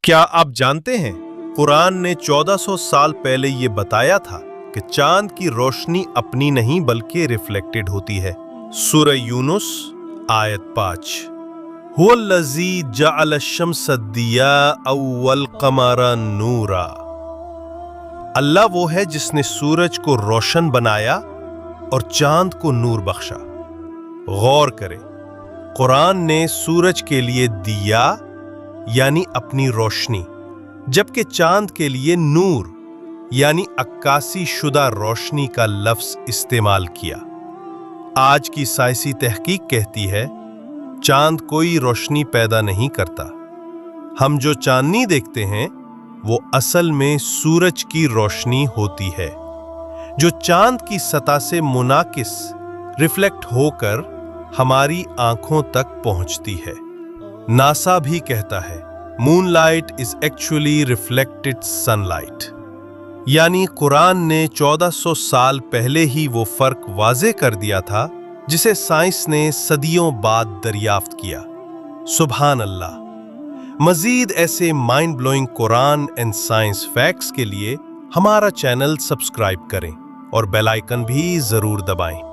क्या आप जानते हैं कुरान ने 1400 साल पहले ये बताया था कि चांद की रोशनी अपनी नहीं बल्कि रिफ्लेक्टेड होती है। सूरह यूनुस आयत 5। हुवल्लज़ी जअल अश-शम्स दियाअ वल क़मरा नूरा। अल्लाह वो है जिसने सूरज को रोशन बनाया और चांद को नूर बख्शा। गौर करें, कुरान ने सूरज के लिए दिया यानी अपनी रोशनी, जबकि चांद के लिए नूर यानी अक्कासी शुदा रोशनी का लफ्ज इस्तेमाल किया। आज की साइंसी तहकीक कहती है चांद कोई रोशनी पैदा नहीं करता। हम जो चांदनी देखते हैं वो असल में सूरज की रोशनी होती है, जो चांद की सतह से मुनाकिस रिफ्लेक्ट होकर हमारी आंखों तक पहुंचती है। नासा भी कहता है moonlight is actually reflected sunlight. यानी कुरान ने 1400 साल पहले ही वो फर्क वाजे कर दिया था जिसे साइंस ने सदियों बाद दरियाफ्त किया। सुभान अल्लाह। मजीद ऐसे mind blowing Quran and science facts के लिए हमारा चैनल सब्सक्राइब करें और बेल आइकन भी जरूर दबाएं।